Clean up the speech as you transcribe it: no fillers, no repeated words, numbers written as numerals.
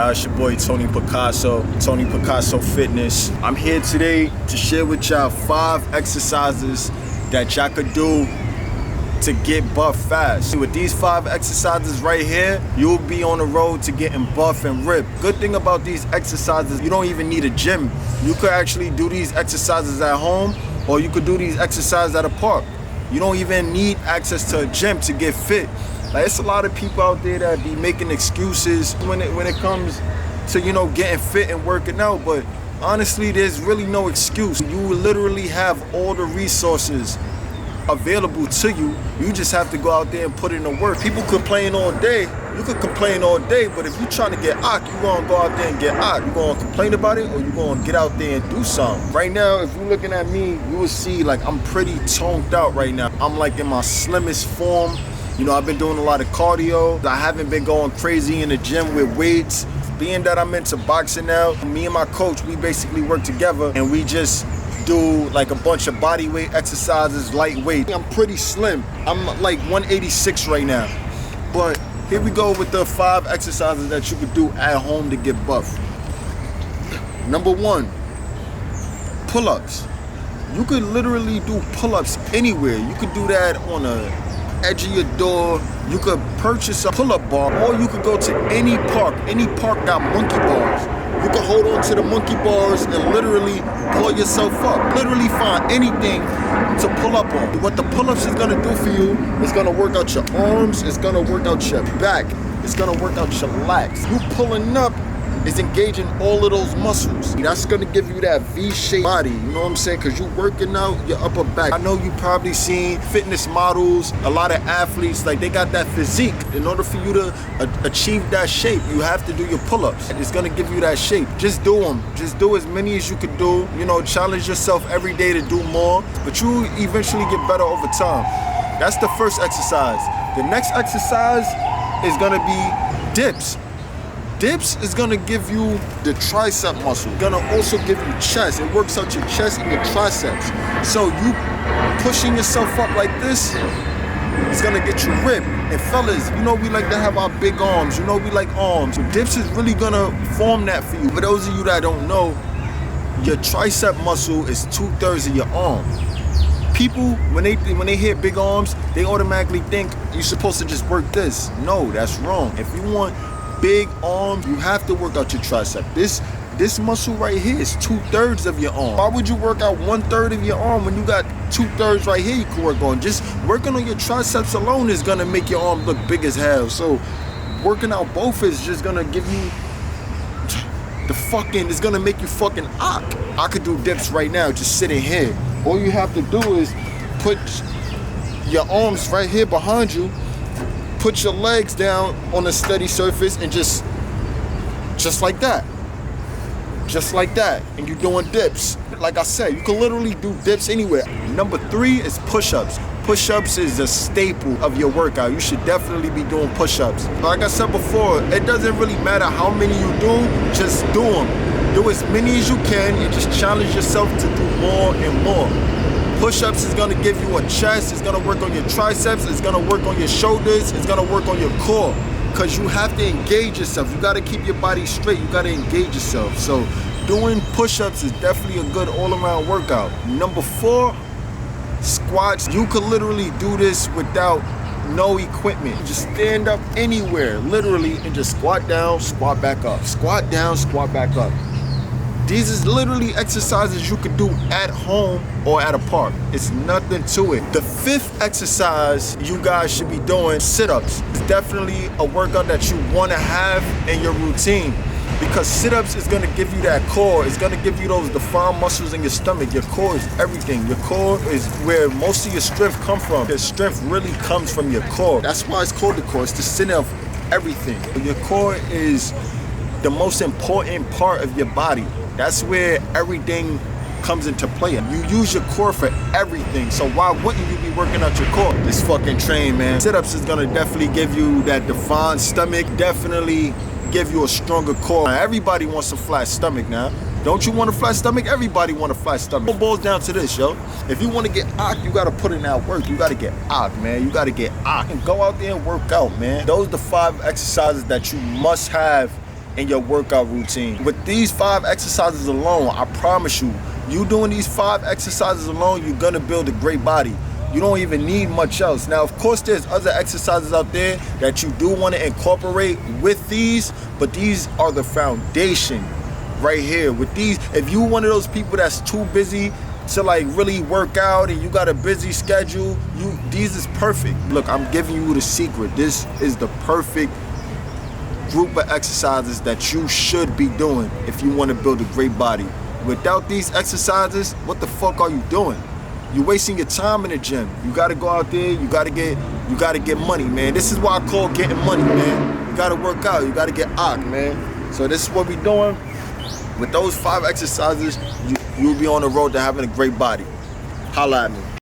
y'all? It's your boy Tony Picasso, Tony Picasso Fitness. I'm here today to share with y'all 5 exercises that y'all could do to get buff fast. With these 5 exercises right here, you'll be on the road to getting buff and ripped. Good thing about these exercises, you don't even need a gym. You could actually do these exercises at home, or you could do these exercises at a park. You don't even need access to a gym to get fit. Like, it's a lot of people out there that be making excuses when it comes to, getting fit and working out, but honestly, there's really no excuse. You literally have all the resources available to you. You just have to go out there and put in the work. People complain all day. You could complain all day, but if you're trying to get out, you're gonna go out there and get out. You're gonna complain about it, or you're gonna get out there and do something. Right now, if you're looking at me, you will see like I'm pretty toned out right now. I'm like in my slimmest form. I've been doing a lot of cardio. I haven't been going crazy in the gym with weights. Being that I'm into boxing now, me and my coach, we basically work together and we just do like a bunch of body weight exercises, lightweight. I'm pretty slim. I'm like 186 right now. But here we go with the 5 exercises that you could do at home to get buff. Number 1, pull-ups. You could literally do pull-ups anywhere. You could do that on a edge of your door. You could purchase a pull-up bar, or you could go to any park. Any park got monkey bars. You can hold on to the monkey bars and literally pull yourself up. Literally find anything to pull up on. What the pull-ups is gonna do for you is gonna work out your arms, it's gonna work out your back, it's gonna work out your lats. You pulling up is engaging all of those muscles. That's gonna give you that V-shaped body, you know what I'm saying? Cause you're working out your upper back. I know you probably seen fitness models, a lot of athletes, like they got that physique. In order for you to achieve that shape, you have to do your pull-ups. It's gonna give you that shape. Just do them. Just do as many as you can do. Challenge yourself every day to do more, but you eventually get better over time. That's the first exercise. The next exercise is gonna be dips. Dips is gonna give you the tricep muscle. Gonna also give you chest. It works out your chest and your triceps. So you pushing yourself up like this is gonna get you ripped. And fellas, we like to have our big arms. We like arms. So dips is really gonna form that for you. For those of you that don't know, your tricep muscle is 2/3 of your arm. People, when they hear big arms, they automatically think you're supposed to just work this. No, that's wrong. If you want big arms, you have to work out your tricep. This muscle right here is 2/3 of your arm. Why would you work out 1/3 of your arm when you got 2/3 right here you can work on? Just working on your triceps alone is gonna make your arm look big as hell. So working out both is just gonna give you it's gonna make you fucking ock. I could do dips right now just sitting here. All you have to do is put your arms right here behind you, put your legs down on a steady surface, and just like that. Just like that. And you're doing dips. Like I said, you can literally do dips anywhere. Number 3 is push-ups. Push-ups is a staple of your workout. You should definitely be doing push-ups. Like I said before, it doesn't really matter how many you do, just do them. Do as many as you can and just challenge yourself to do more and more. Push-ups is gonna give you a chest, it's gonna work on your triceps, it's gonna work on your shoulders, it's gonna work on your core. Cause you have to engage yourself. You gotta keep your body straight, you gotta engage yourself. So doing push-ups is definitely a good all-around workout. Number 4, squats. You could literally do this without no equipment. Just stand up anywhere, literally, and just squat down, squat back up. Squat down, squat back up. These is literally exercises you could do at home or at a park. It's nothing to it. The 5th exercise you guys should be doing, sit-ups. It's definitely a workout that you want to have in your routine, because sit-ups is going to give you that core. It's going to give you those defined muscles in your stomach. Your core is everything. Your core is where most of your strength comes from. Your strength really comes from your core. That's why it's called the core. It's the center of everything. Your core is the most important part of your body. That's where everything comes into play. You use your core for everything, so why wouldn't you be working out your core? This fucking train, man. Sit-ups is gonna definitely give you that defined stomach, definitely give you a stronger core. Now, everybody wants a flat stomach now. Don't you want a flat stomach? Everybody want a flat stomach. It boils down to this, yo. If you want to get ock, you got to put in that work. You got to get ock, man. You got to get ock. And go out there and work out, man. Those are the 5 exercises that you must have in your workout routine. With these 5 exercises alone, I promise you, you doing these 5 exercises alone, you're gonna build a great body. You don't even need much else. Now, of course, there's other exercises out there that you do want to incorporate with these, but these are the foundation right here. With these, if you one of those people that's too busy to like really work out and you got a busy schedule, these is perfect. Look, I'm giving you the secret. This is the perfect group of exercises that you should be doing if you want to build a great body. Without these exercises, what the fuck are you doing? You're wasting your time in the gym. You gotta go out there, you gotta get money, man. This is why I call getting money, man. You gotta work out, you gotta get man. So this is what we doing. With those 5 exercises, you'll be on the road to having a great body. Holla at me.